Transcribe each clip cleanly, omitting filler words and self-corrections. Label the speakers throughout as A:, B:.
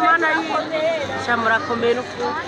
A: mana yiwe murakomeye n'ukuri.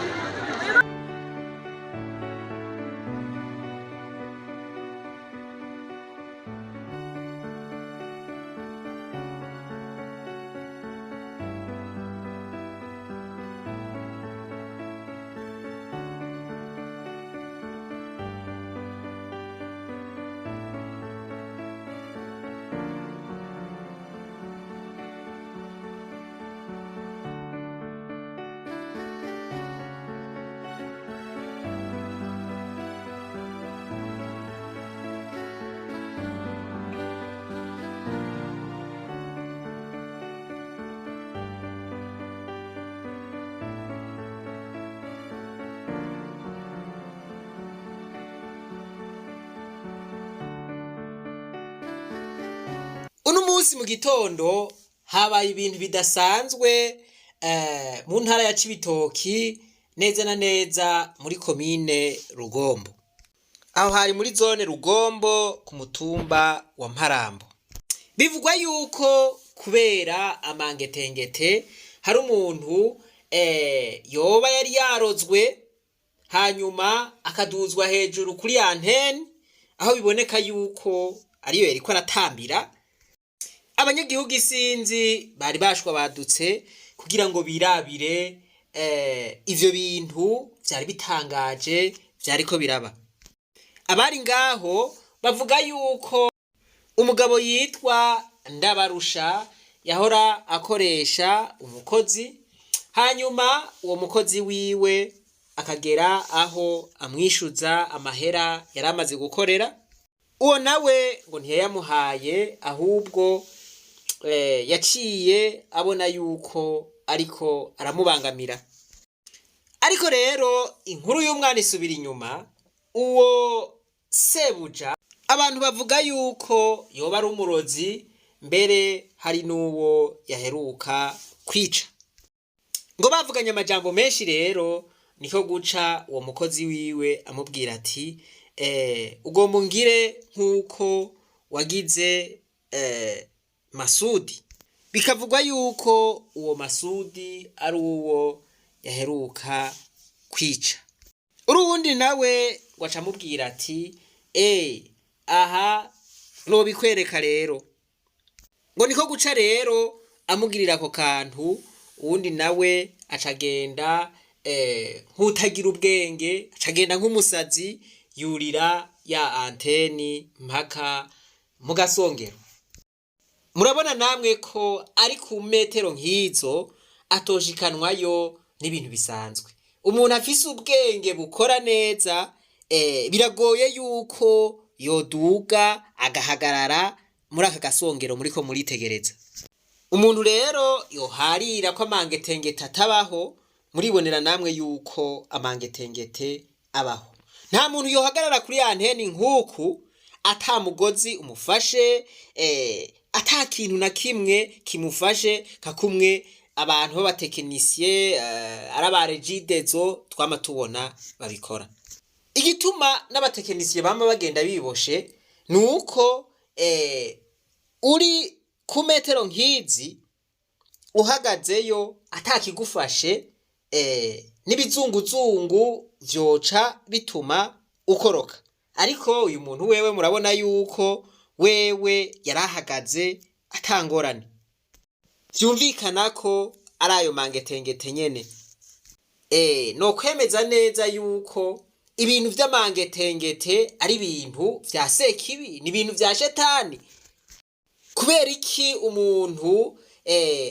B: Uno munsi mu gitondo habaye ibintu bidasanzwe mu ntara ya Cibitoki, neza na neza muri komine Rugombo. Aho hari muri zone Rugombo ku mutumba wa Mparambo. Bivugwa yuko kubera amangetengete hari umuntu yoba yari yarozwe hanyuma akaduzwa hejuru kuri antene, aho biboneka yuko ariyo yariko aratambira. Abanyagihugu isinzi bari bashwa badutse kugira ngo birabire ivyo bintu vyari bitangaje vyariko biraba. Abari ngaho bavuga yuko umugabo yitwa Ndabarusha yahora akoresha umukozi, hanyuma uwo mukozi wiwe akagera aho amwishuza amahera yari amaze gukorera. Uwo nawe ngo ntiyayamuhaye, ahubwo yaciye abona yuko ariko aramubangamira. Ariko rero inkuru y'umwana isubira inyuma. Uwo sebuja abantu bavuga yuko yoba ari umurozi, mbere hari n'uwo yaheruka kwica. Ngo bavuganye amajambo menshi, rero niko guca uwo mukozi wiwe amubwira ati ugomba ungire nk'uko wagize Masudi. Bikavugwa yuko uwo Masudi ari uwo yaheruka kwica. Urundi nawe waca amubwira ati aha nobikwereka rero. Ngo niko guca rero amugirira ako kantu. Uwundi nawe acagenda nk'utagira ubwenge, acagenda nk'umusazi, yurira ya anteni mpaka mu gasongero. Murabona namwe ko ari ku metero nk'izo atoshikanwayo n'ibintu bisanzwe. Umuntu afise ubwenge bukora neza biragoye yuko yoduga agahagarara muri aka gasongero muriko muritegereza. Umuntu rero yoharira ko amangetengete atabaho, muribonera namwe yuko amangetengete abaho. Nta muntu yohagarara kuri anteni nk'uku ata mugozi umufashe, ata kintu na kimwe kimufashe kakumwe abantu b'abatekinisiye arabaregidezo twama tubona babikora. Igituma n'abatekinisiye bama bagenda biboshe nuko uri ku metero nk'izi uhagazeyo atakigufashe, n'ibizunguzungu vyoca bituma ukoroka. Ariko uyu muntu wewe murabona yuko wewe yarahagaze atangorane. Vyumvikana ko ari ayo mangetengete nyene. No kwemeza neza yuko ibintu vy'amangetengete ari ibintu vya sekibi, ni ibintu vya shetani. Kubera iki umuntu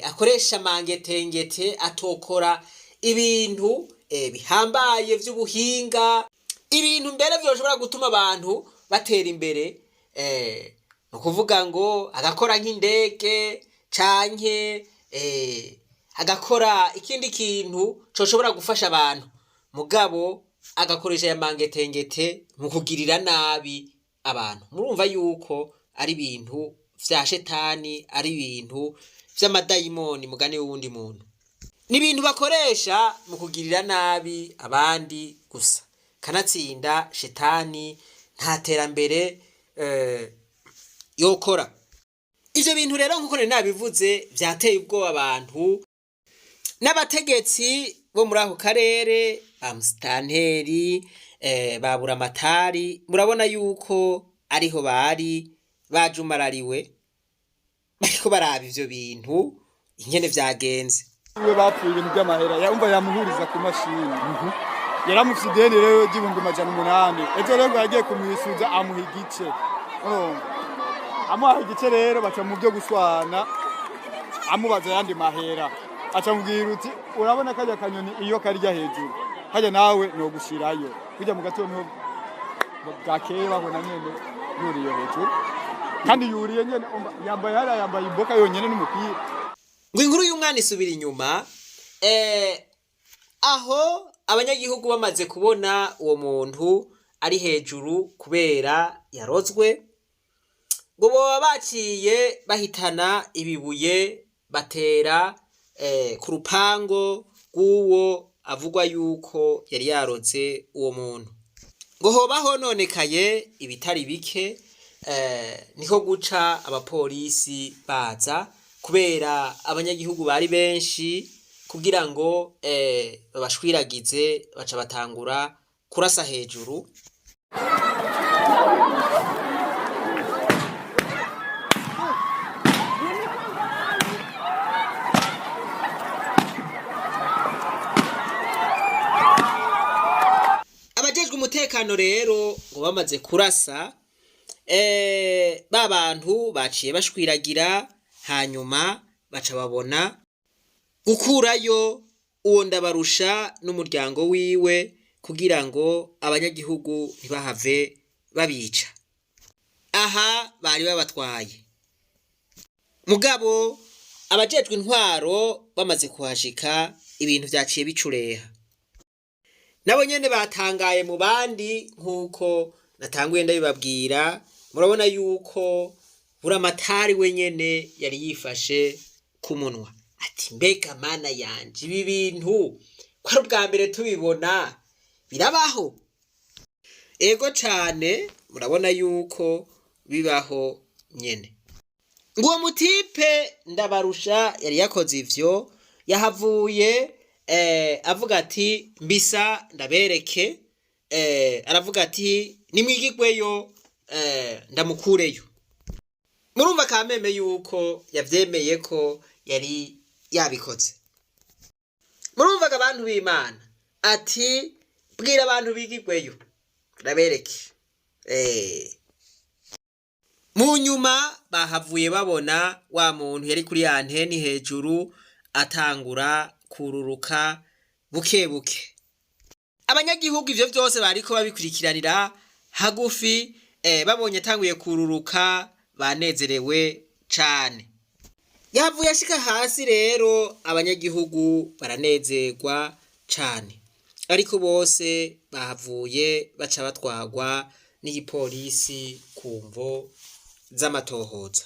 B: akoresha amangetengete atokora ibintu bihambaye vy'ubuhinga, ibintu mbere vyoshobora gutuma abantu batera imbere? No kuvuga ngo agakora nk'indege canke agakora ikindi kintu coshobora gufasha abantu, mugabo agakoresha ya mangetengete mu kugirira nabi abantu. Murumva yuko ari ibintu vya shetani, ari ibintu vy'amadayimoni mugani w'uwundi muntu. Ni ibintu bakoresha mu kugirira nabi abandi gusa. Kanatsinda shetani nta terambere yokora. Ivyo bintu rero nkuko nabivuze vyateye ubwoba abantu, n'abategetsi bo muri ako karere ba musitanteri ba buramatari murabona yuko ariho bari bajumarariwe bariko baraba ivyo bintu ingene vyagenze.
C: We bapfuye ibintu by'amahera yumva yamuhuriza ku mashini yaramufite ideni rero ry'ibihumbi 800 ejo rero yagiye kumwisuza amuha igice amuha igice rero baca mu byo guswana amubaza yandi mahera aca mubwira uti urabona kajya kanyoni iyo karya hejuru hajya nawe no gushirayo kujya mu gatondo gakeye babona nyene yuriye hejuru kandi yuriye nyene yambaye imboka yonyene n'umupira
B: ngo inkuru y'umwana isubira inyuma aho abanyagihugu bamaze kubona uwo muntu ari hejuru kubera yarozwe ngo boba baciye bahitana ibibuye batera ku rupango rw'uwo avugwa yuko yari yaroze uwo muntu ngo hoba hononekaye ibitari bike niho guca abapolisi baza kubera abanyagihugu bari benshi kugira ngo babashwiragize baca batangura kurasa hejuru. Abajejwe umutekano rero ngo bamaze kurasa ba bantu baciye bashwiragira hanyuma baca babona gukurayo uwo Ndabarusha n'umuryango wiwe kugira ngo abanyagihugu ntibahave babica. Aha bari babatwaye mugabo abajejwe intwaro bamaze kuhashika ibintu vyaciye bicureha nabo nyene batangaye mu bandi nkuko natanguye ndabibabwira. Murabona yuko buramatari wenyene yari yifashe ku munwa ati mbega mana yanje ibi bintu kwari ubwa mbere tubibona birabaho. Ego cane murabona yuko bibaho nyene. Nguwo mutipe Ndabarusha yari yakoze ivyo yahavuye avuga ati mbisa ndabereke aravuga ati nimwigigweyo ndamukureyo. Murumva kameme yuko yavyemeye ko yari yabikoze. Murumvaga abantu b'Imana ati bwira abantu bigigweyo ndabereke. Mu nyuma bahavuye babona wa muntu yari kuri anteni hejuru atangura kururuka buke buke. Abanyagihugu ivyo vyose bariko babikurikiranira hagufi babonye atanguye kururuka banezerewe cane. Yavuye ashika hasi rero abanyagihugu baranezerwa cane ariko bose bahavuye baca batwagwa n'igipolisi kumvo z'amatohoza.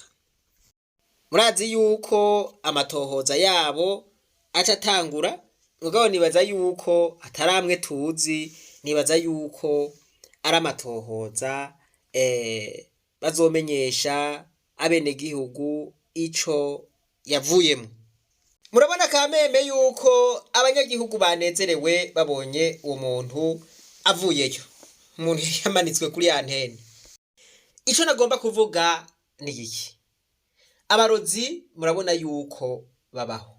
B: Murazi yuko amatohoza yabo aca atangura mugabo nibaza yuko ataramwe tuzi nibaza yuko ari amatohoza bazomenyesha abenegihugu ico yavuyemo. Murabona kameme yuko abanyagihugu banezerewe babonye uwo muntu avuyeyo umuntu yamanitswe kuri antene. Ico nagomba kuvuga ni iki? Abarozi murabona yuko babaho.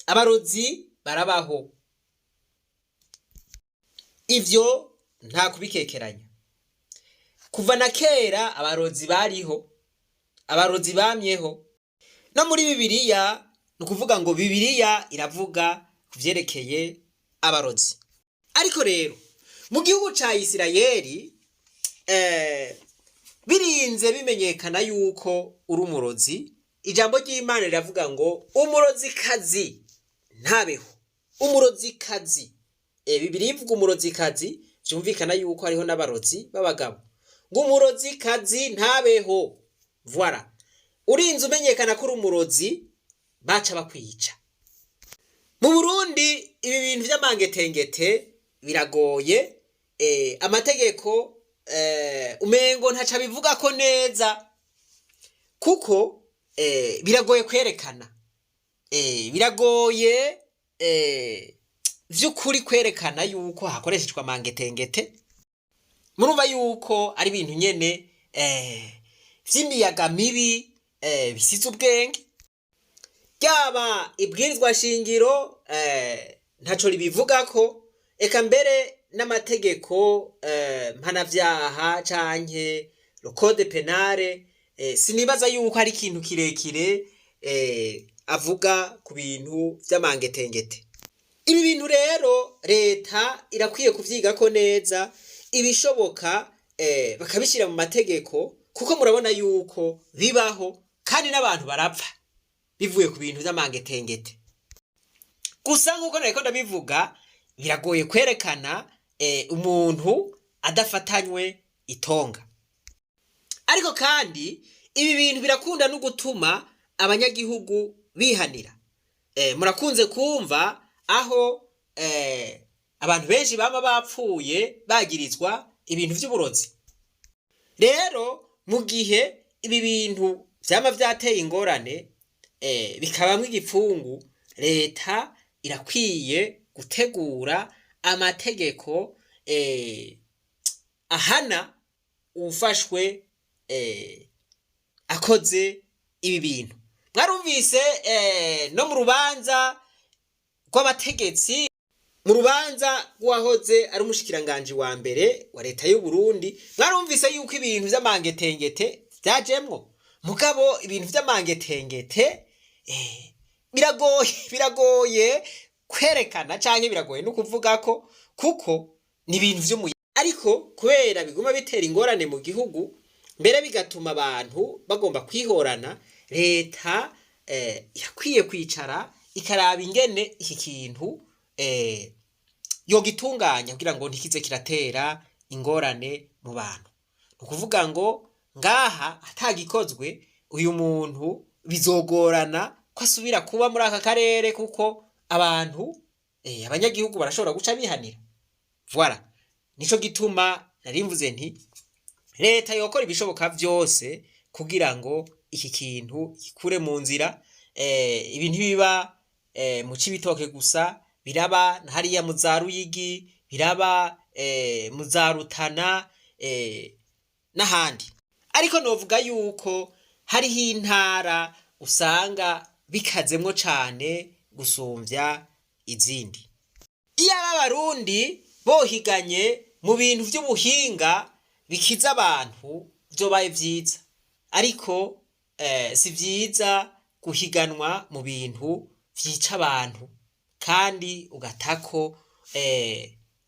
B: Abarozi barabaho. Ivyo nta kubikekeranya. Kuva na kera abarozi bariho. Abarozi bamyeho. No muri Bibiliya nukuvuga ngo Bibiliya iravuga kuvyerekeye abarozi. Ariko rero mu gihugu ca Isirayeli birinze bimenyekana yuko uri umurozi, ijambo ry'Imana riravuga ngo umurozi kazi ntabeho. Umurozi kazi. Bibiliya ivuga umurozi kazi, byumvikana yuko hariho n'abarozi b'abagabo. Ngo umurozi kazi ntabeho. Voilà. Urinze umenyekana ko uri umurozi baca bakwica. Mu Burundi ibi bintu by'amangetengete biragoye. Amategeko umengo ntaca bivuga ko neza kuko biragoye kwerekana. Biragoye vy'ukuri kwerekana yuko hakoreshejwe amangetengete, murumva yuko ari ibintu nyene vy'imiyaga mibi bisize ubwenge. Ryaba ibwirizwa shingiro ntaco ribivugako, eka mbere n'amategeko mpanavyaha canke le code penale, sinibaza yuko ari ikintu kirekire avuga ku bintu vy'amangetengete. Ibi bintu rero leta irakwiye kuvyigako neza, ibishoboka bakabishira mu mategeko, kuko murabona yuko bibaho kandi n'abantu barapfa bivuye ku bintu vy'amangetengete. Gusa nk'uko nariko ndabivuga, biragoye kwerekana umuntu adafatanywe itonga. Ariko kandi ibi bintu birakunda no gutuma abanyagihugu bihanira. Murakunze kumva aho abantu benshi baba bapfuye bagirizwa ibintu vy'uburozi. Rero mu gihe ibi bintu vyama vyateye ingorane bikabamwe igipfungu, leta irakwiye gutegura amategeko ahana ufashwe akoze ibi bintu. Mwarumvise no mu rubanza rw'abategetsi, mu rubanza rwahoze ari umushikiranganje wa mbere wa leta y'u Burundi, mwarumvise yuko ibintu vy'amangetengete vyajemwo. Mugabo ibintu vy'amangetengete biragoye kwerekana canke biragoye no kuvugako, kuko ni ibintu vy'umuyaga. Ariko kubera biguma bitera ingorane mu gihugu, mbere bigatuma abantu bagomba kwihorana, leta irakwiye kwicara ikaraba ingene iki kintu yogitunganya kugira ngo ntikize kiratera ingorane mu bantu. Nukuvuga ngo ngaha atagikozwe, uyu muntu bizogorana ko asubira kuba muri aka karere, kuko abantu abanyagihugu barashobora guca bihanira. Voilà, nico gituma narimvuze nti leta yokora ibishoboka vyose kugira ngo iki kintu gikure mu nzira. Ibintu biba mu Cibitoke gusa, biraba hariya mu za Ruyigi, biraba mu za Rutana n'ahandi. Ariko novuga yuko hariho intara usanga bikazemwo cane gusumvya izindi. Iyo abarundi bohiganye mu bintu vy'ubuhinga bikiza abantu vyobaye vyiza, ariko si vyiza guhiganwa mu bintu vyica abantu kandi ugatako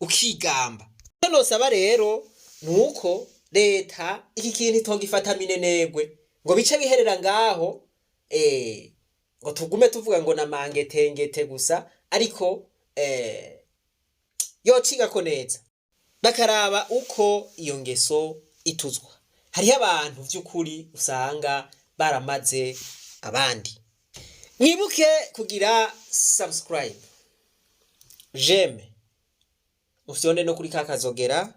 B: ukigamba. Nosaba rero nuko leta iki kintu itogifata minenegwe ngo bice biherera ngaho, ngo tugume tuvuga ngo namangetengete gusa, ariko yocigako neza bakaraba uko iyo ngeso ituzwa. Hariho abantu vy'ukuri usanga baramaze abandi. Mwibuke kugira subscribe, j'aime, mufyonde no kuri kakazogera.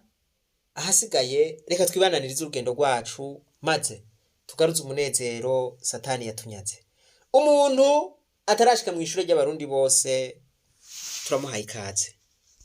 B: Ahasigaye reka twibananirize urugendo rwacu, maze tugaruze umunezero Satani yatunyaze. Umuntu atarashika mu ishure ry'abarundi bose turamuhaye ikaze.